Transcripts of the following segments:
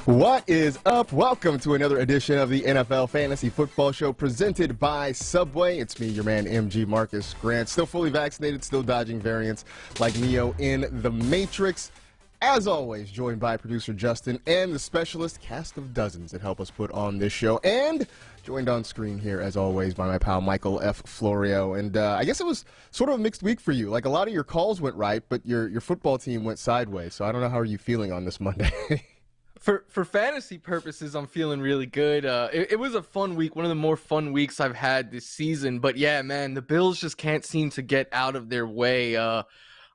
What is up? Welcome to another edition of the NFL Fantasy Football Show presented by Subway. It's me, your man, MG Marcus Grant. Still fully vaccinated, still dodging variants like Neo in The Matrix. As always, joined by producer Justin and the specialist cast of dozens that help us put on this show. And joined on screen here, as always, by my pal Michael F. Florio. And I guess it was sort of a mixed week for you. Like, a lot of your calls went right, but your football team went sideways. So I don't know, how are you feeling on this Monday? For fantasy purposes, I'm feeling really good. It was a fun week, one of the more fun weeks I've had this season. But yeah, man, the Bills just can't seem to get out of their way.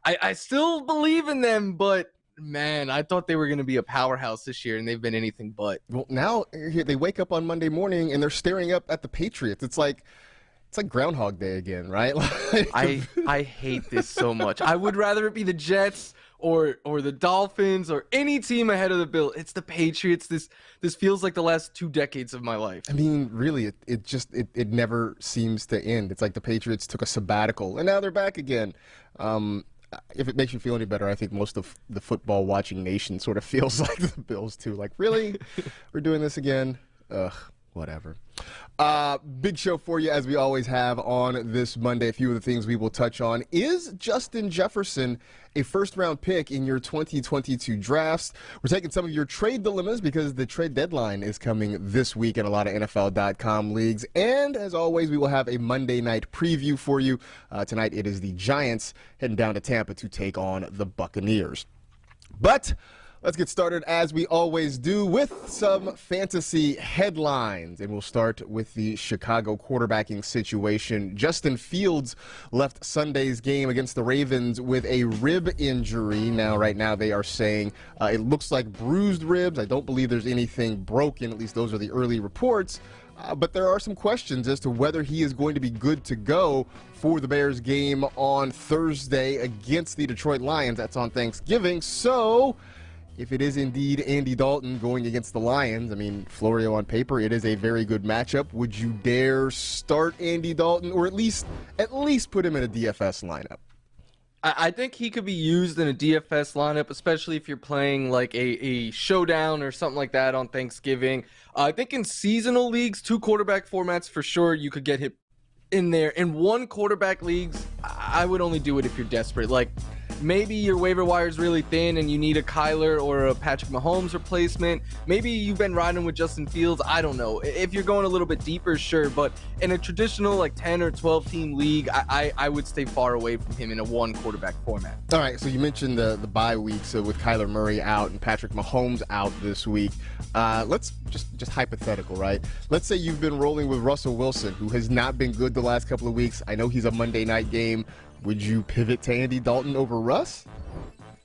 I still believe in them, but man, I thought they were going to be a powerhouse this year, and they've been anything but. Well, now they wake up on Monday morning and they're staring up at the Patriots. It's like Groundhog Day again, right? I hate this so much. I would rather it be the Jets or the Dolphins or any team ahead of the Bills. It's the Patriots. This feels like the last 2 decades of my life. I mean, really, it never seems to end. It's like the Patriots took a sabbatical and now they're back again. If it makes you feel any better, I think most of the football watching nation sort of feels like the Bills too. Like, really? We're doing this again? Ugh, whatever. Big show for you, as we always have on this Monday. A few of the things we will touch on. Is Justin Jefferson a first-round pick in your 2022 drafts? We're taking some of your trade dilemmas because the trade deadline is coming this week in a lot of NFL.com leagues. And as always, we will have a Monday night preview for you. Tonight it is the Giants heading down to Tampa to take on the Buccaneers. But let's get started, as we always do, with some fantasy headlines. And we'll start with the Chicago quarterbacking situation. Justin Fields left Sunday's game against the Ravens with a rib injury. Now, right now, they are saying it looks like bruised ribs. I don't believe there's anything broken. At least those are the early reports. But there are some questions as to whether he is going to be good to go for the Bears game on Thursday against the Detroit Lions. That's on Thanksgiving. So if it is indeed Andy Dalton going against the Lions, I mean, Florio, on paper, it is a very good matchup. Would you dare start Andy Dalton, or at least put him in a DFS lineup? I think he could be used in a DFS lineup, especially if you're playing like a showdown or something like that on Thanksgiving. I think in seasonal leagues, 2 quarterback formats for sure, you could get him in there. In 1 quarterback leagues, I would only do it if you're desperate. Like, maybe your waiver wire is really thin and you need a Kyler or a Patrick Mahomes replacement. Maybe you've been riding with Justin Fields. I don't know. If you're going a little bit deeper, sure. But in a traditional like 10 or 12 team league, I would stay far away from him in a 1 quarterback format. All right, so you mentioned the bye week, so with Kyler Murray out and Patrick Mahomes out this week. Let's just hypothetical, right? Let's say you've been rolling with Russell Wilson, who has not been good the last couple of weeks. I know he's a Monday night game. Would you pivot to Andy Dalton over Russ?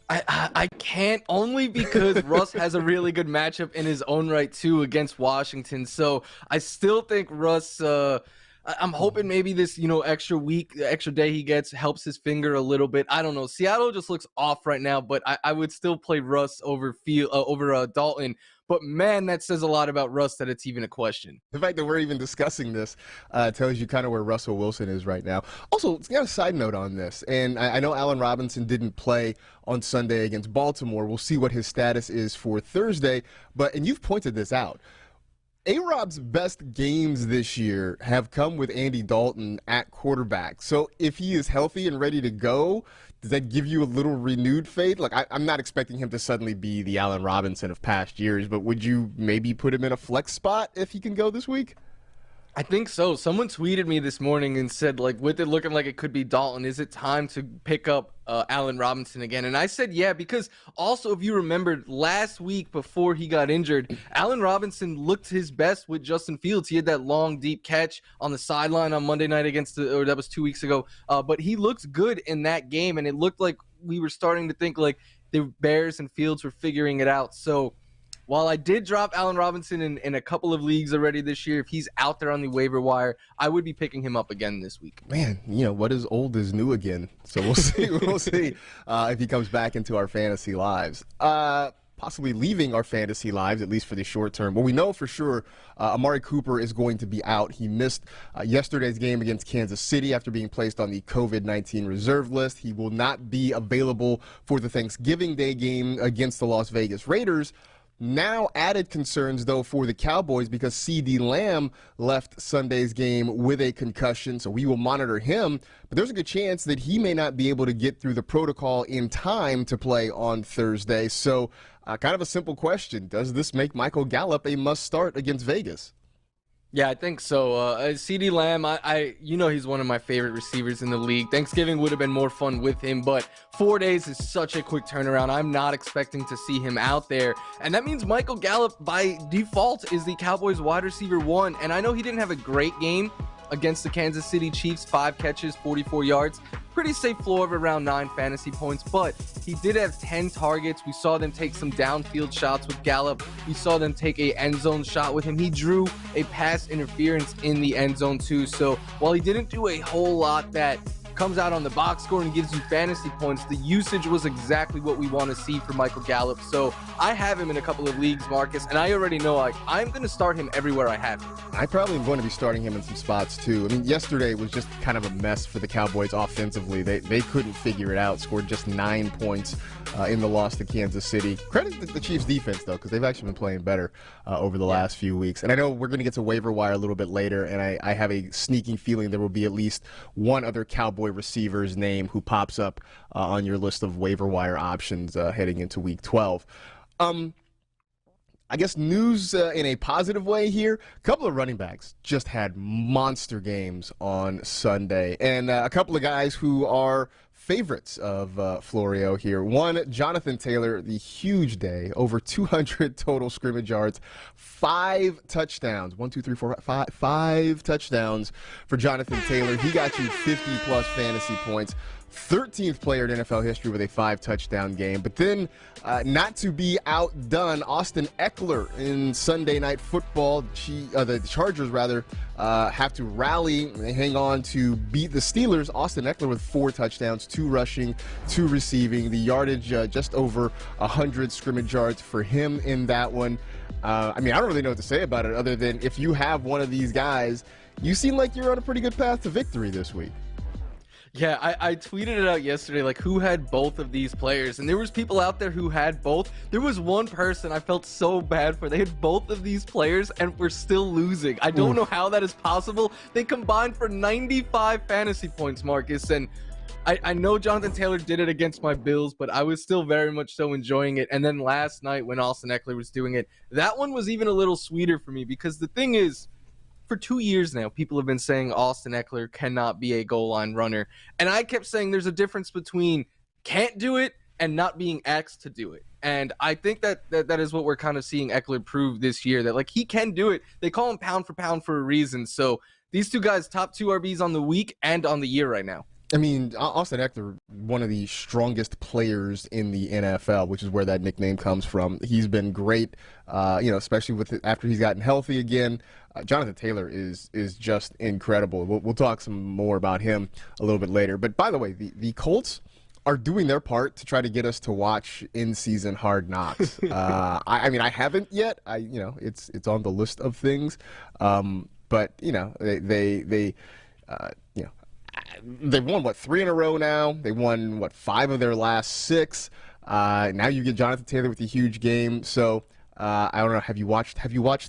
I can't, only because Russ has a really good matchup in his own right, too, against Washington. So I still think Russ, I'm hoping maybe this, extra day he gets helps his finger a little bit. I don't know. Seattle just looks off right now, but I would still play Russ over Dalton. But, man, that says a lot about Russ that it's even a question. The fact that we're even discussing this tells you kind of where Russell Wilson is right now. Also, let's get a side note on this. And I know Allen Robinson didn't play on Sunday against Baltimore. We'll see what his status is for Thursday. And you've pointed this out. A-Rob's best games this year have come with Andy Dalton at quarterback. So if he is healthy and ready to go, does that give you a little renewed faith? Like, I'm not expecting him to suddenly be the Allen Robinson of past years, but would you maybe put him in a flex spot if he can go this week? I think so. Someone tweeted me this morning and said, like, with it looking like it could be Dalton, is it time to pick up Allen Robinson again? And I said, yeah, because also, if you remember, last week before he got injured, Allen Robinson looked his best with Justin Fields. He had that long, deep catch on the sideline on Monday night or that was 2 weeks ago. But he looked good in that game, and it looked like we were starting to think like the Bears and Fields were figuring it out. So while I did drop Allen Robinson in a couple of leagues already this year, if he's out there on the waiver wire, I would be picking him up again this week. Man, what is old is new again. So we'll see. We'll see if he comes back into our fantasy lives. possibly leaving our fantasy lives, at least for the short term. But we know for sure Amari Cooper is going to be out. He missed yesterday's game against Kansas City after being placed on the COVID-19 reserve list. He will not be available for the Thanksgiving Day game against the Las Vegas Raiders. Now added concerns, though, for the Cowboys because CeeDee Lamb left Sunday's game with a concussion, so we will monitor him. But there's a good chance that he may not be able to get through the protocol in time to play on Thursday. So kind of a simple question. Does this make Michael Gallup a must-start against Vegas? Yeah, I think so. CeeDee Lamb, he's one of my favorite receivers in the league. Thanksgiving would have been more fun with him, but 4 days is such a quick turnaround. I'm not expecting to see him out there. And that means Michael Gallup, by default, is the Cowboys wide receiver 1. And I know he didn't have a great game against the Kansas City Chiefs, 5 catches, 44 yards. Pretty safe floor of around 9 fantasy points, but he did have 10 targets. We saw them take some downfield shots with Gallup. We saw them take a end zone shot with him. He drew a pass interference in the end zone too. So while he didn't do a whole lot that comes out on the box score and gives you fantasy points, the usage was exactly what we want to see for Michael Gallup. So I have him in a couple of leagues, Marcus, and I already know I'm going to start him everywhere I have him. I probably am going to be starting him in some spots too. I mean, yesterday was just kind of a mess for the Cowboys offensively. They couldn't figure it out, scored just 9 points in the loss to Kansas City. Credit to the Chiefs defense, though, because they've actually been playing better over the last few weeks. And I know we're going to get to waiver wire a little bit later, and I have a sneaking feeling there will be at least one other Cowboy receiver's name who pops up on your list of waiver wire options heading into Week 12. I guess news in a positive way here. A couple of running backs just had monster games on Sunday. And a couple of guys who are favorites of Florio here. One, Jonathan Taylor, the huge day, over 200 total scrimmage yards, 5 touchdowns. 5 touchdowns for Jonathan Taylor. He got you 50-plus fantasy points. 13th player in NFL history with a 5-touchdown game. But then, not to be outdone, Austin Eckler in Sunday Night Football. The Chargers, have to rally and hang on to beat the Steelers. Austin Eckler with 4 touchdowns, 2 rushing, 2 receiving. The yardage just over 100 scrimmage yards for him in that one. I don't really know what to say about it other than if you have one of these guys, you seem like you're on a pretty good path to victory this week. Yeah, I tweeted it out yesterday, like, who had both of these players? And there was people out there who had both. There was one person I felt so bad for. They had both of these players and were still losing. I don't know how that is possible. They combined for 95 fantasy points, Marcus. And I know Jonathan Taylor did it against my Bills, but I was still very much so enjoying it. And then last night when Austin Eckler was doing it, that one was even a little sweeter for me because the thing is, for 2 years now, people have been saying Austin Eckler cannot be a goal line runner. And I kept saying there's a difference between can't do it and not being asked to do it. And I think that is what we're kind of seeing Eckler prove this year, that like he can do it. They call him pound for pound for a reason. So these two guys, top 2 RBs on the week and on the year right now. I mean, Austin Eckler, one of the strongest players in the NFL, which is where that nickname comes from. He's been great, especially after he's gotten healthy again. Jonathan Taylor is just incredible. We'll talk some more about him a little bit later. But by the way, the Colts are doing their part to try to get us to watch in-season Hard Knocks. I haven't yet. It's on the list of things. But they've won 3 in a row now. They won 5 of their last 6. Now you get Jonathan Taylor with a huge game. So I don't know. Have you watched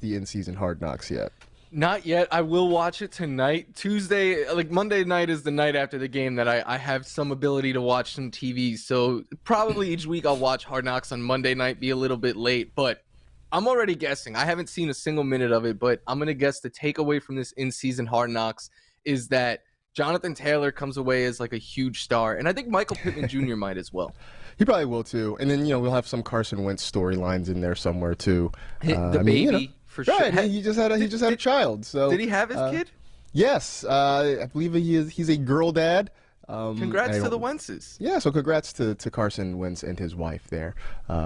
the in-season Hard Knocks yet? Not yet. I will watch it tonight. Tuesday, Monday night is the night after the game that I have some ability to watch some TV. So probably each week I'll watch Hard Knocks on Monday night, be a little bit late. But I'm already guessing. I haven't seen a single minute of it, but I'm going to guess the takeaway from this in-season Hard Knocks is that Jonathan Taylor comes away as like a huge star. And I think Michael Pittman Jr. might as well. He probably will too. And then, we'll have some Carson Wentz storylines in there somewhere too. The baby, for sure. Right, he just had a child. So did he have his kid? Yes. I believe he's a girl dad. And I Congrats to the don't Wentzes. Yeah, so congrats to Carson Wentz and his wife there.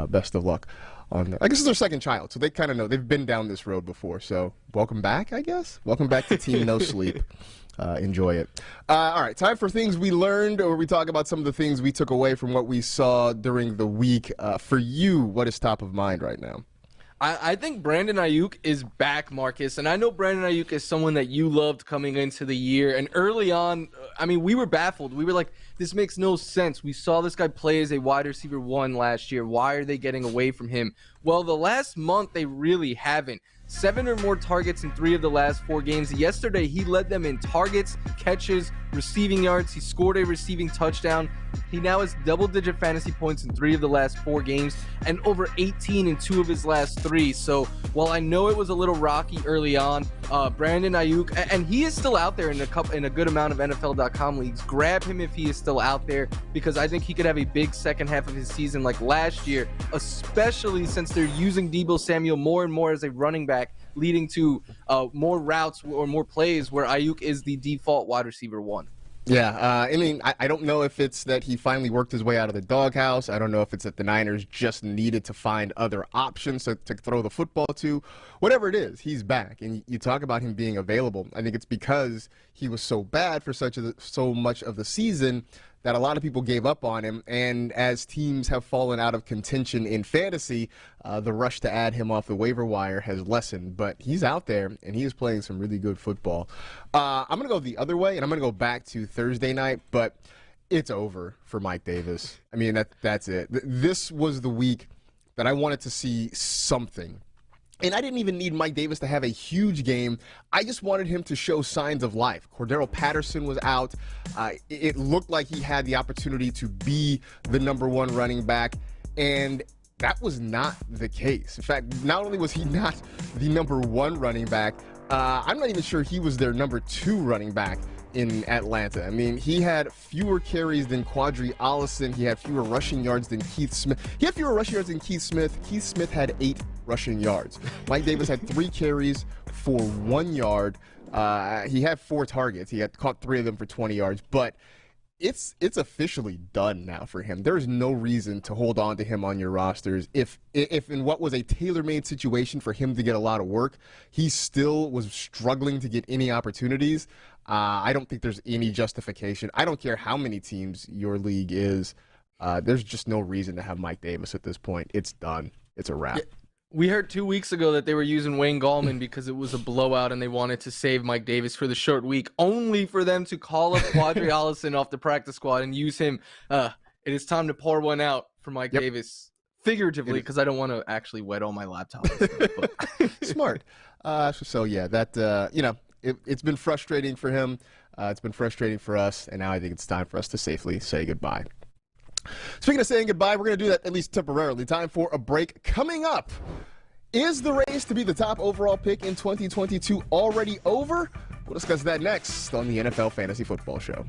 Best of luck on I guess it's their second child, so they kind of know. They've been down this road before, so welcome back, I guess. Welcome back to Team No Sleep. Enjoy it. All right, time for things we learned, or we talk about some of the things we took away from what we saw during the week. For you, what is top of mind right now? I think Brandon Ayuk is back, Marcus. And I know Brandon Ayuk is someone that you loved coming into the year. And early on, I mean, we were baffled. We were like, this makes no sense. We saw this guy play as a wide receiver 1 last year. Why are they getting away from him? Well, the last month, they really haven't. 7 or more targets in 3 of the last 4 games. Yesterday, he led them in targets, catches, receiving yards. He scored a receiving touchdown. He now has double-digit fantasy points in 3 of the last 4 games and over 18 in 2 of his last 3. So while I know it was a little rocky early on, Brandon Ayuk, and he is still out there in a good amount of NFL.com leagues. Grab him if he is still out there, because I think he could have a big second half of his season like last year, especially since they're using Deebo Samuel more and more as a running back, leading to more routes or more plays where Ayuk is the default wide receiver 1. Yeah, I mean, I don't know if it's that he finally worked his way out of the doghouse. I don't know if it's that the Niners just needed to find other options to throw the football to. Whatever it is, he's back. And you talk about him being available. I think it's because he was so bad for so much of the season that a lot of people gave up on him. And as teams have fallen out of contention in fantasy, the rush to add him off the waiver wire has lessened. But he's out there, and he is playing some really good football. I'm going to go the other way, and I'm going to go back to Thursday night, but it's over for Mike Davis. I mean, that's it. This was the week that I wanted to see something. And I didn't even need Mike Davis to have a huge game. I just wanted him to show signs of life. Cordero Patterson was out. It looked like he had the opportunity to be the number 1 running back, and that was not the case. In fact, not only was he not the number 1 running back, I'm not even sure he was their number 2 running back in Atlanta. I mean, he had fewer carries than Quadri Allison. He had fewer rushing yards than Keith Smith. He had fewer rushing yards than Keith Smith. Keith Smith had 8 rushing yards. Mike Davis had 3 carries for 1 yard. He had 4 targets. He had caught 3 of them for 20 yards, but it's officially done now for him. There is no reason to hold on to him on your rosters. If in what was a tailor-made situation for him to get a lot of work, he still was struggling to get any opportunities. I don't think there's any justification. I don't care how many teams your league is. There's just no reason to have Mike Davis at this point. It's done. It's a wrap. Yeah. We heard 2 weeks ago that they were using Wayne Gallman because it was a blowout and they wanted to save Mike Davis for the short week, only for them to call up Quadri Allison off the practice squad and use him. It is time to pour one out for Mike Davis, figuratively, because I don't want to actually wet all my laptop. But. Smart. So, yeah, that, it's been frustrating for him. It's been frustrating for us, and now I think it's time for us to safely say goodbye. Speaking of saying goodbye, we're going to do that at least temporarily. Time for a break. Coming up, is the race to be the top overall pick in 2022 already over? We'll discuss that next on the NFL Fantasy Football Show.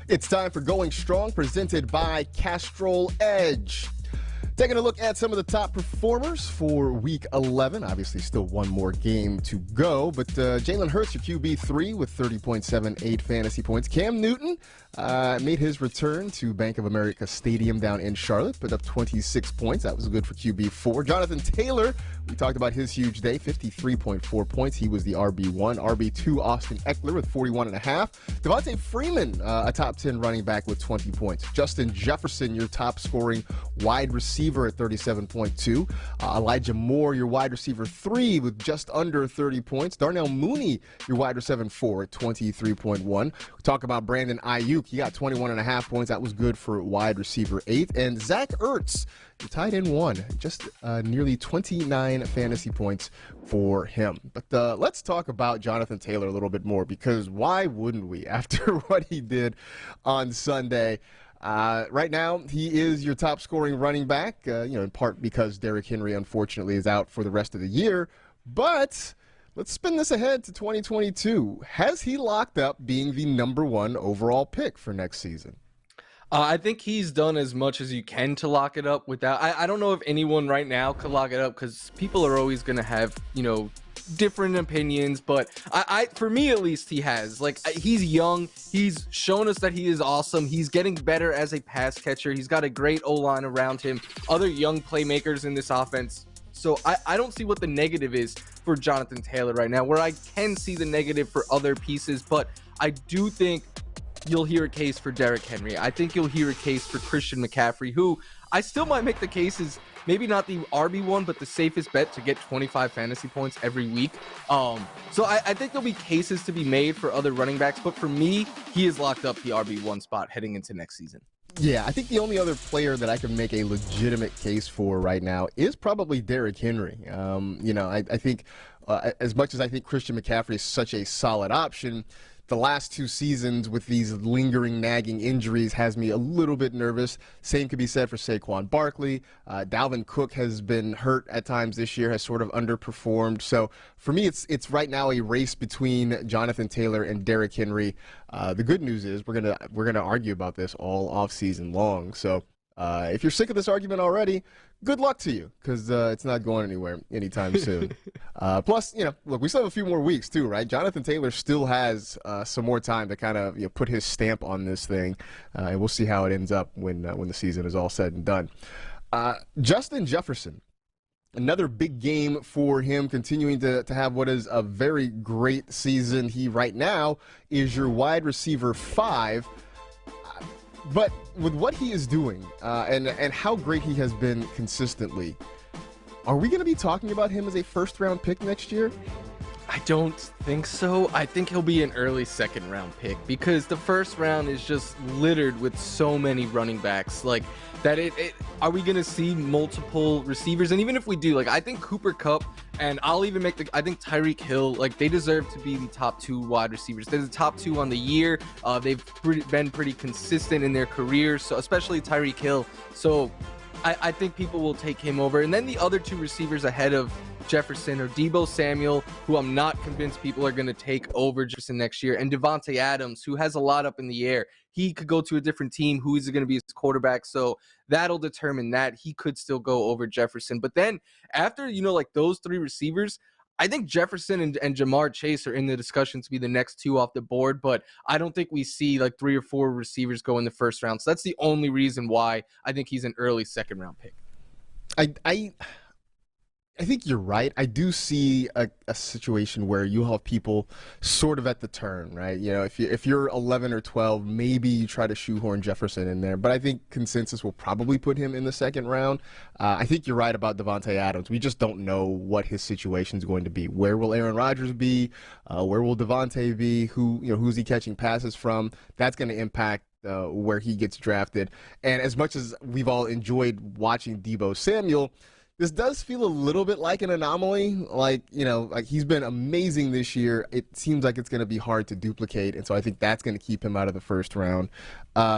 It's time for Going Strong, presented by Castrol Edge. Taking a look at some of the top performers for Week 11. Obviously, still one more game to go, but Jalen Hurts, your QB3 with 30.78 fantasy points. Cam Newton made his return to Bank of America Stadium down in Charlotte, put up 26 points. That was good for QB4. Jonathan Taylor, we talked about his huge day, 53.4 points. He was the RB1. RB2, Austin Eckler with 41.5. Devontae Freeman, a top 10 running back with 20 points. Justin Jefferson, your top scoring wide receiver at 37.2. Elijah Moore, your wide receiver 3 with just under 30 points. Darnell Mooney, your wide receiver 4 at 23.1. We talk about Brandon Ayuk. He got 21.5 points. That was good for wide receiver 8. And Zach Ertz, your tight end 1, just nearly 29 fantasy points for him. But let's talk about Jonathan Taylor a little bit more, because why wouldn't we after what he did on Sunday? Right now, he is your top scoring running back, in part because Derrick Henry, unfortunately, is out for the rest of the year. But let's spin this ahead to 2022. Has he locked up being the #1 overall pick for next season? I think he's done as much as you can to lock it up without. I don't know if anyone right now could lock it up, because people are always going to have, different opinions, but for me at least, he has. He's young. He's shown us that he is awesome. He's getting better as a pass catcher. He's got a great O-line around him, other young playmakers in this offense. So I don't see what the negative is for Jonathan Taylor right now, where I can see the negative for other pieces, but I do think you'll hear a case for Derrick Henry. I think you'll hear a case for Christian McCaffrey, who I still might make the case is maybe not the RB1, but the safest bet to get 25 fantasy points every week. So I think there'll be cases to be made for other running backs, but for me, he has locked up the RB1 spot heading into next season. Yeah, I think the only other player that I can make a legitimate case for right now is probably Derrick Henry. I think as much as I think Christian McCaffrey is such a solid option, the last 2 seasons with these lingering, nagging injuries has me a little bit nervous. Same could be said for Saquon Barkley. Dalvin Cook has been hurt at times this year, has sort of underperformed. So for me, it's right now a race between Jonathan Taylor and Derrick Henry. The good news is we're gonna argue about this all off season long. So if you're sick of this argument already, good luck to you, because it's not going anywhere anytime soon. Plus, look, we still have a few more weeks too, right? Jonathan Taylor still has some more time to kind of put his stamp on this thing, and we'll see how it ends up when the season is all said and done. Justin Jefferson, another big game for him, continuing to have what is a very great season. He right now is your wide receiver 5. But with what he is doing and how great he has been consistently, are we going to be talking about him as a first-round pick next year? I don't think so. I think he'll be an early second-round pick, because the first round is just littered with so many running backs. Are we going to see multiple receivers? And even if we do, I think Cooper Kupp, and I'll even I think Tyreek Hill, they deserve to be the top 2 wide receivers. They're the top 2 on the year. They've been pretty consistent in their careers, so especially Tyreek Hill. So I think people will take him over. And then the other 2 receivers ahead of Jefferson are Deebo Samuel, who I'm not convinced people are going to take over Jefferson next year, and Devontae Adams, who has a lot up in the air. He could go to a different team. Who is going to be his quarterback? So that'll determine that. He could still go over Jefferson. But then after, those 3 receivers, I think Jefferson and Jamar Chase are in the discussion to be the next 2 off the board, but I don't think we see 3 or 4 receivers go in the first round. So that's the only reason why I think he's an early second-round pick. I think you're right. I do see a situation where you have people sort of at the turn, right? If you're 11 or 12, maybe you try to shoehorn Jefferson in there. But I think consensus will probably put him in the second round. I think you're right about Devontae Adams. We just don't know what his situation is going to be. Where will Aaron Rodgers be? Where will Devontae be? Who's he catching passes from? That's going to impact where he gets drafted. And as much as we've all enjoyed watching Deebo Samuel, this does feel a little bit like an anomaly. He's been amazing this year. It seems like it's going to be hard to duplicate, and so I think that's going to keep him out of the first round.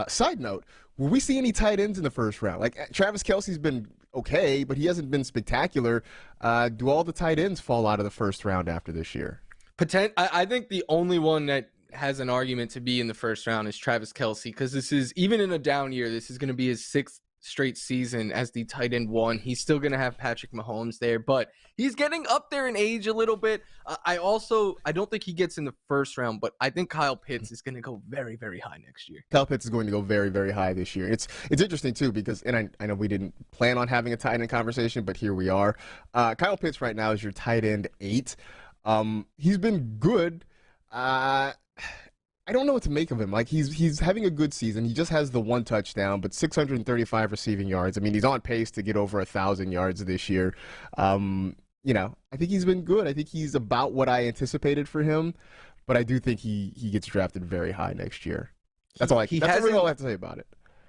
Side note, will we see any tight ends in the first round? Travis Kelce's been okay, but he hasn't been spectacular. Do all the tight ends fall out of the first round after this year? I think the only one that has an argument to be in the first round is Travis Kelce, because this is, even in a down year, this is going to be his 6th straight season as the tight end 1. He's still going to have Patrick Mahomes there, but he's getting up there in age a little bit. I don't think he gets in the first round, but I think Kyle Pitts is going to go very, very high next year. Kyle Pitts is going to go very, very high this year. It's interesting too, because, and I know we didn't plan on having a tight end conversation, but here we are. Kyle Pitts right now is your tight end 8. He's been good. I don't know what to make of him. Like, he's having a good season. He just has the 1 touchdown, but 635 receiving yards. I mean, he's on pace to get over 1,000 yards this year. I think he's been good. I think he's about what I anticipated for him, but I do think he gets drafted very high next year. That's all that's really all I have to say about it.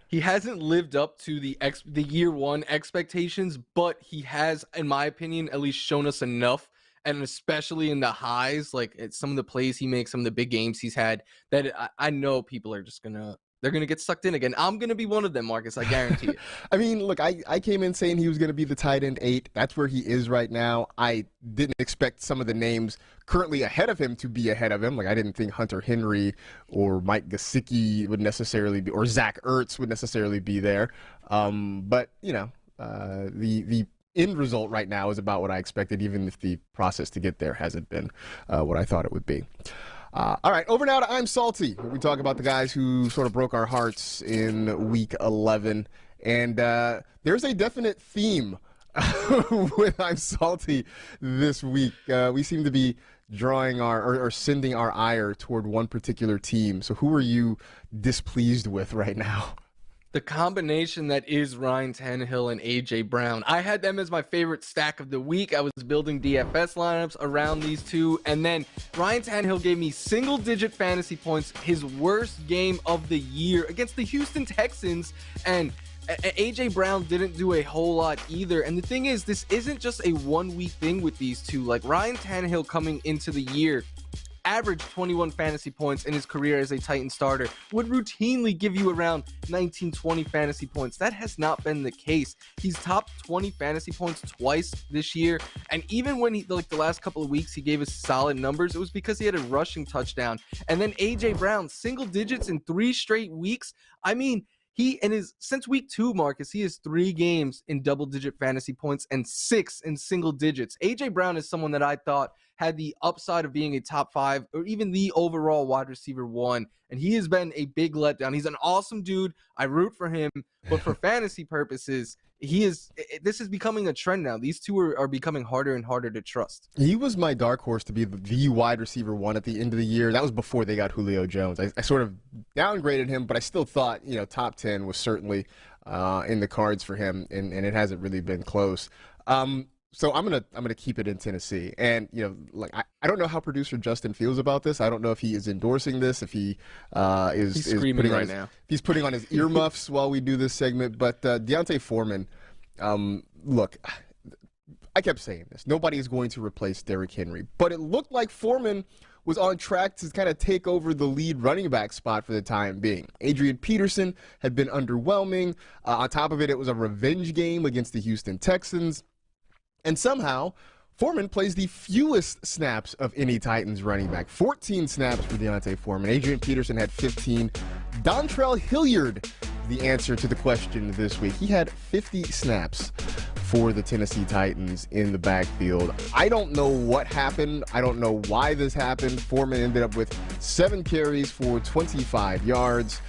He hasn't lived up to the year 1 expectations, but he has, in my opinion, at least shown us enough. And especially in the highs, like some of the plays he makes, some of the big games he's had, that I know people are just they're gonna get sucked in again. I'm gonna be one of them, Marcus. I guarantee it. I mean, look, I came in saying he was gonna be the tight end 8. That's where he is right now. I didn't expect some of the names currently ahead of him to be ahead of him. Like, I didn't think Hunter Henry or Mike Gesicki would necessarily be, or Zach Ertz would necessarily be there. But the end result right now is about what I expected, even if the process to get there hasn't been what I thought it would be. All right, over now to I'm Salty, where we talk about the guys who sort of broke our hearts in Week 11. And there's a definite theme with I'm Salty this week. We seem to be drawing or sending our ire toward one particular team. So who are you displeased with right now? The combination that is Ryan Tannehill and A.J. Brown. I had them as my favorite stack of the week. I was building DFS lineups around these two. And then Ryan Tannehill gave me single-digit fantasy points, his worst game of the year against the Houston Texans. And A.J. Brown didn't do a whole lot either. And the thing is, this isn't just a one-week thing with these two. Like, Ryan Tannehill coming into the year averaged 21 fantasy points in his career as a Titan starter, would routinely give you around 19-20 fantasy points. That has not been the case. He's topped 20 fantasy points twice this year, and even when he, like the last couple of weeks, he gave us solid numbers, it was because he had a rushing touchdown. And then A.J. Brown, single digits in 3 straight weeks. I mean, since week 2, Marcus, he has 3 games in double-digit fantasy points and 6 in single digits. A.J. Brown is someone that I thought had the upside of being a top 5 or even the overall wide receiver 1, and he has been a big letdown. He's an awesome dude. I root for him, but for fantasy purposes, this is becoming a trend now. These two are becoming harder and harder to trust. He was my dark horse to be the wide receiver 1 at the end of the year. That was before they got Julio Jones. I sort of downgraded him, but I still thought, top 10 was certainly in the cards for him, and it hasn't really been close. So I'm gonna keep it in Tennessee, and I don't know how producer Justin feels about this. I don't know if he is endorsing this, if he is screaming right now. If he's putting on his earmuffs while we do this segment. But Deontay Foreman, look, I kept saying this: nobody is going to replace Derrick Henry, but it looked like Foreman was on track to kind of take over the lead running back spot for the time being. Adrian Peterson had been underwhelming. On top of it, it was a revenge game against the Houston Texans. And somehow, Foreman plays the fewest snaps of any Titans running back. 14 snaps for Deontay Foreman. Adrian Peterson had 15. Dontrell Hilliard, the answer to the question this week. He had 50 snaps for the Tennessee Titans in the backfield. I don't know what happened. I don't know why this happened. Foreman ended up with 7 carries for 25 yards.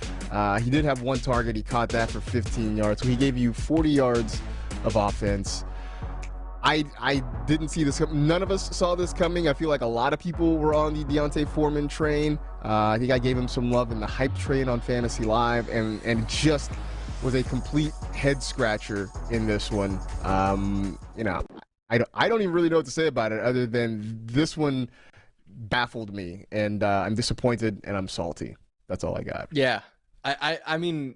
He did have 1 target. He caught that for 15 yards. So he gave you 40 yards of offense. I didn't see this. None of us saw this coming. I feel like a lot of people were on the Deontay Foreman train. I think I gave him some love in the hype train on Fantasy Live, and it just was a complete head scratcher in this one. I don't even really know what to say about it other than this one baffled me, and I'm disappointed and I'm salty. That's all I got. Yeah, I mean,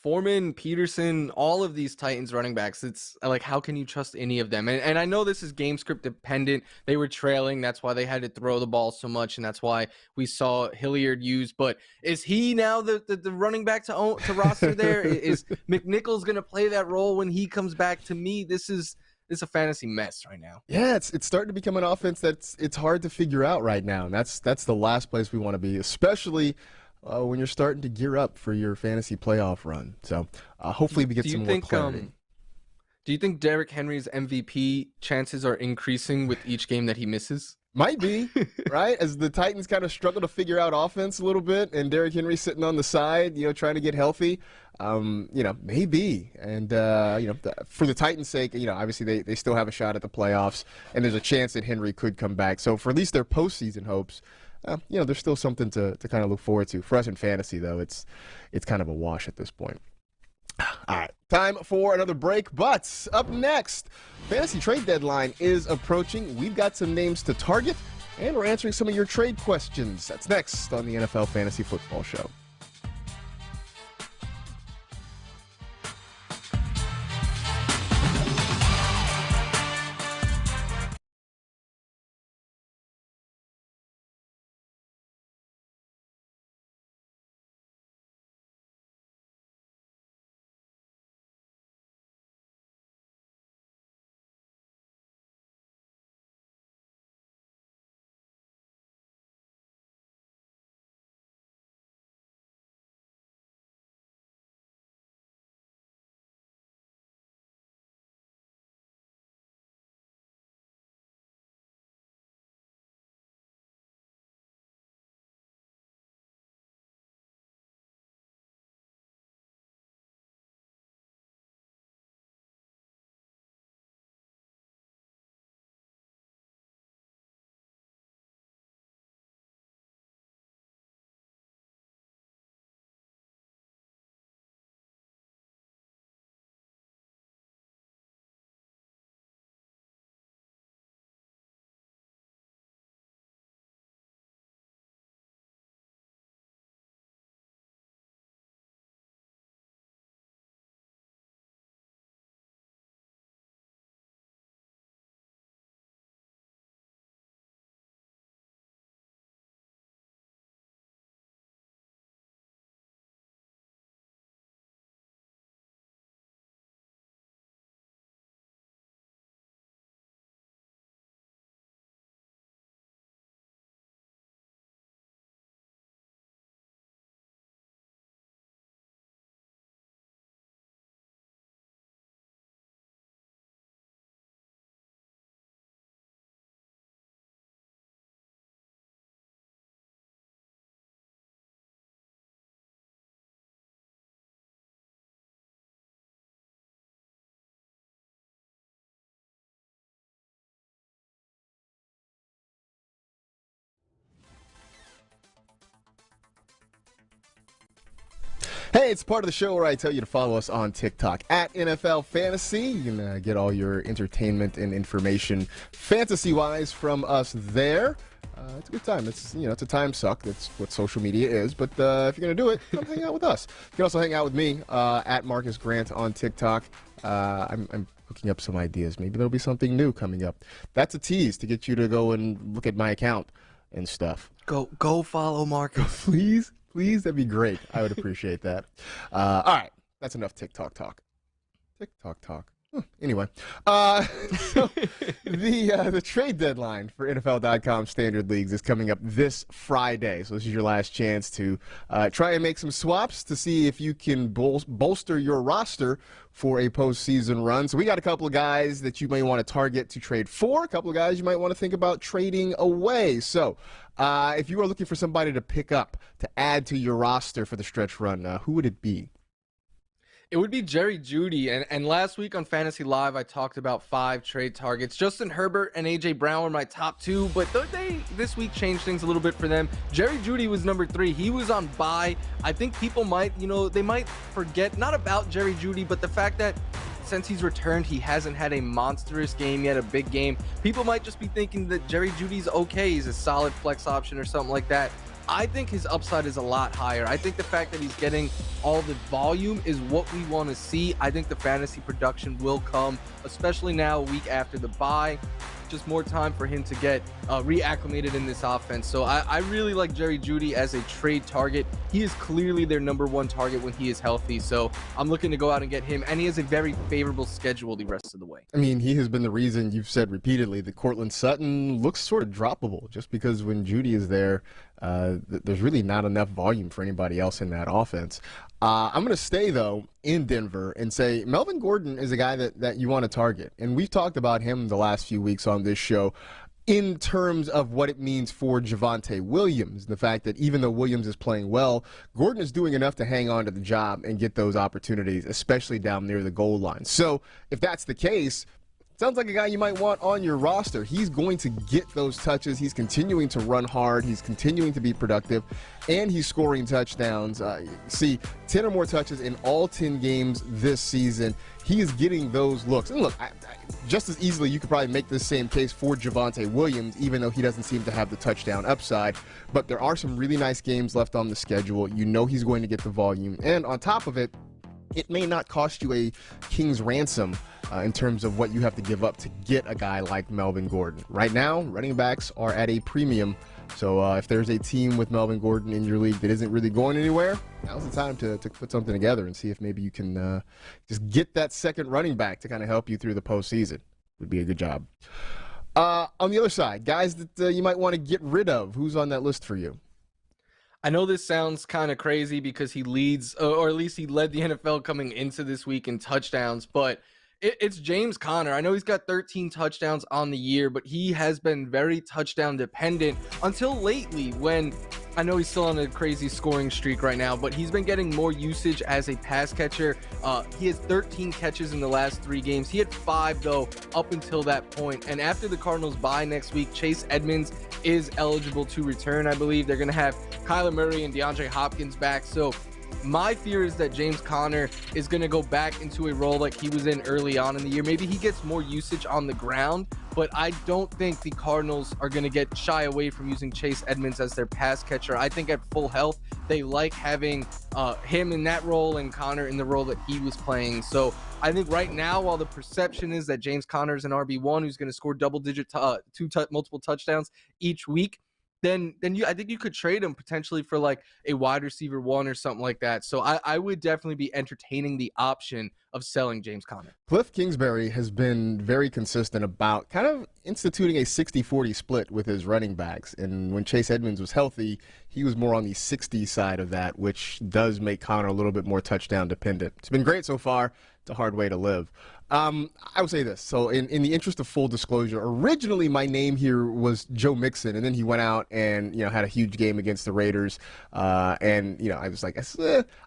Foreman, Peterson, all of these Titans running backs, it's like, how can you trust any of them? And I know this is game script dependent. They were trailing. That's why they had to throw the ball so much, and that's why we saw Hilliard used. But is he now the running back to roster there? Is McNichols going to play that role when he comes back? To me, this is it's a fantasy mess right now. Yeah, it's starting to become an offense it's hard to figure out right now, and that's the last place we want to be, especially when you're starting to gear up for your fantasy playoff run. So hopefully we get some more clarity. Do you think Derrick Henry's MVP chances are increasing with each game that he misses? Might be, right? As the Titans kind of struggle to figure out offense a little bit, and Derrick Henry sitting on the side, trying to get healthy, maybe. And, for the Titans' sake, obviously they still have a shot at the playoffs, and there's a chance that Henry could come back. So for at least their postseason hopes, there's still something to kind of look forward to. For us in fantasy, though, it's kind of a wash at this point. All right, time for another break, but up next, fantasy trade deadline is approaching. We've got some names to target, and we're answering some of your trade questions. That's next on the NFL Fantasy Football Show. Hey, it's part of the show where I tell you to follow us on TikTok at NFL Fantasy. You can get all your entertainment and information fantasy-wise from us there. It's a good time. It's a time suck. That's what social media is. But if you're gonna do it, come hang out with us. You can also hang out with me at Marcus Grant on TikTok. I'm hooking up some ideas. Maybe there'll be something new coming up. That's a tease to get you to go and look at my account and stuff. Go follow Marcus. Please, that'd be great. I would appreciate that. All right, that's enough TikTok talk. Anyway, so the trade deadline for NFL.com standard leagues is coming up this Friday. So this is your last chance to try and make some swaps to see if you can bolster your roster for a postseason run. So we got a couple of guys that you may want to target to trade for, a couple of guys you might want to think about trading away. So if you are looking for somebody to pick up, to add to your roster for the stretch run, who would it be? It would be Jerry Jeudy, and last week on Fantasy Live, I talked about 5 trade targets. Justin Herbert and A.J. Brown were my top 2, but they this week changed things a little bit for them. Jerry Jeudy was number 3. He was on bye. I think people might, they might forget, not about Jerry Jeudy, but the fact that since he's returned, he hasn't had a monstrous game yet, a big game. People might just be thinking that Jerry Jeudy's okay. He's a solid flex option or something like that. I think his upside is a lot higher. I think the fact that he's getting all the volume is what we want to see. I think the fantasy production will come, especially now, a week after the bye. just more time for him to get reacclimated in this offense. So I really like Jerry Jeudy as a trade target. He is clearly their number one target when he is healthy. So I'm looking to go out and get him, and he has a very favorable schedule the rest of the way. I mean, he has been the reason you've said repeatedly that Cortland Sutton looks sort of droppable, just because when Jeudy is there, there's really not enough volume for anybody else in that offense. I'm going to stay, though, in Denver and say Melvin Gordon is a guy that you want to target. And we've talked about him the last few weeks on this show in terms of what it means for Javonte Williams. The fact that even though Williams is playing well, Gordon is doing enough to hang on to the job and get those opportunities, especially down near the goal line. So if that's the case, sounds like a guy you might want on your roster. He's going to get those touches. He's continuing to run hard. He's continuing to be productive, and he's scoring touchdowns. See, 10 or more touches in all 10 games this season. He is getting those looks. And look, just as easily you could probably make the same case for Javonte Williams, even though he doesn't seem to have the touchdown upside. But there are some really nice games left on the schedule. You know he's going to get the volume. And on top of it, it may not cost you a king's ransom in terms of what you have to give up to get a guy like Melvin Gordon. Right now, running backs are at a premium. So if there's a team with Melvin Gordon in your league that isn't really going anywhere, now's the time to put something together and see if maybe you can just get that second running back to kind of help you through the postseason. Would be a good job. On the other side, guys that you might want to get rid of, who's on that list for you? I know this sounds kind of crazy because he leads, or at least he led the NFL coming into this week in touchdowns, but it's James Conner. I know he's got 13 touchdowns on the year, but he has been very touchdown dependent until lately when I know he's still on a crazy scoring streak right now, but he's been getting more usage as a pass catcher. He has 13 catches in the last 3 games. He had 5, though, up until that point. And after the Cardinals bye next week, Chase Edmonds is eligible to return, I believe. They're going to have Kyler Murray and DeAndre Hopkins back. So my fear is that James Conner is going to go back into a role like he was in early on in the year. Maybe he gets more usage on the ground, but I don't think the Cardinals are going to get shy away from using Chase Edmonds as their pass catcher. I think at full health, they like having him in that role and Conner in the role that he was playing. So I think right now, while the perception is that James Conner is an RB1 who's going to score double-digit multiple touchdowns each week, then I think you could trade him potentially for like a wide receiver 1 or something like that. So I would definitely be entertaining the option of selling James Conner. Cliff Kingsbury has been very consistent about kind of instituting a 60-40 split with his running backs. And when Chase Edmonds was healthy, he was more on the 60 side of that, which does make Conner a little bit more touchdown dependent. It's been great so far. It's a hard way to live. I would say this. So in the interest of full disclosure, originally my name here was Joe Mixon, and then he went out and had a huge game against the Raiders. And I was like,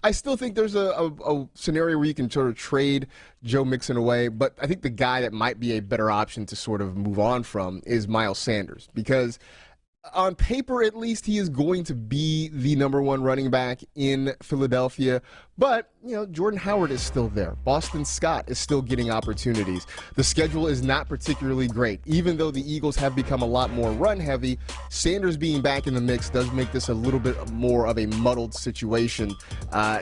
I still think there's a scenario where you can sort of trade Joe Mixon away, but I think the guy that might be a better option to sort of move on from is Miles Sanders, because on paper, at least, he is going to be the number 1 running back in Philadelphia. But, Jordan Howard is still there. Boston Scott is still getting opportunities. The schedule is not particularly great. Even though the Eagles have become a lot more run-heavy, Sanders being back in the mix does make this a little bit more of a muddled situation. I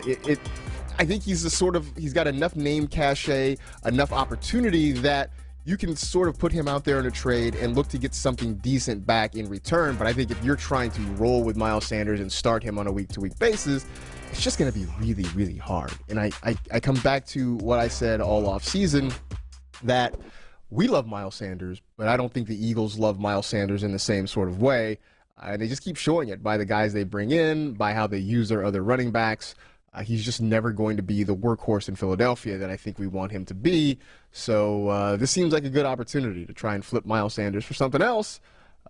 think he's got enough name cachet, enough opportunity that you can sort of put him out there in a trade and look to get something decent back in return. But I think if you're trying to roll with Miles Sanders and start him on a week-to-week basis, it's just going to be really, really hard. And I come back to what I said all off-season, that we love Miles Sanders, but I don't think the Eagles love Miles Sanders in the same sort of way. And they just keep showing it by the guys they bring in, by how they use their other running backs. He's just never going to be the workhorse in Philadelphia that I think we want him to be. So this seems like a good opportunity to try and flip Miles Sanders for something else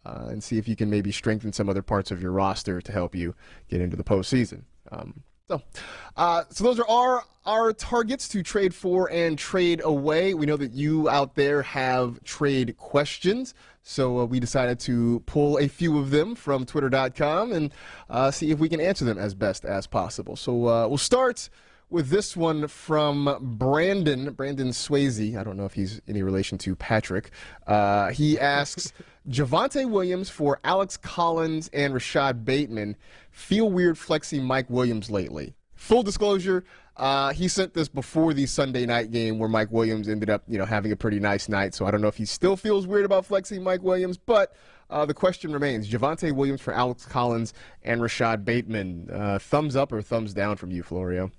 and see if you can maybe strengthen some other parts of your roster to help you get into the postseason. So those are our targets to trade for and trade away. We know that you out there have trade questions, so we decided to pull a few of them from twitter.com and see if we can answer them as best as possible. So we'll start with this one from Brandon Swayze. I don't know if he's any relation to Patrick. He asks, Javonte Williams for Alex Collins and Rashad Bateman. Feel weird flexing Mike Williams lately. Full disclosure, He sent this before the Sunday night game where Mike Williams ended up, having a pretty nice night. So I don't know if he still feels weird about flexing Mike Williams, but the question remains: Javonte Williams for Alex Collins and Rashad Bateman. Thumbs up or thumbs down from you, Florio?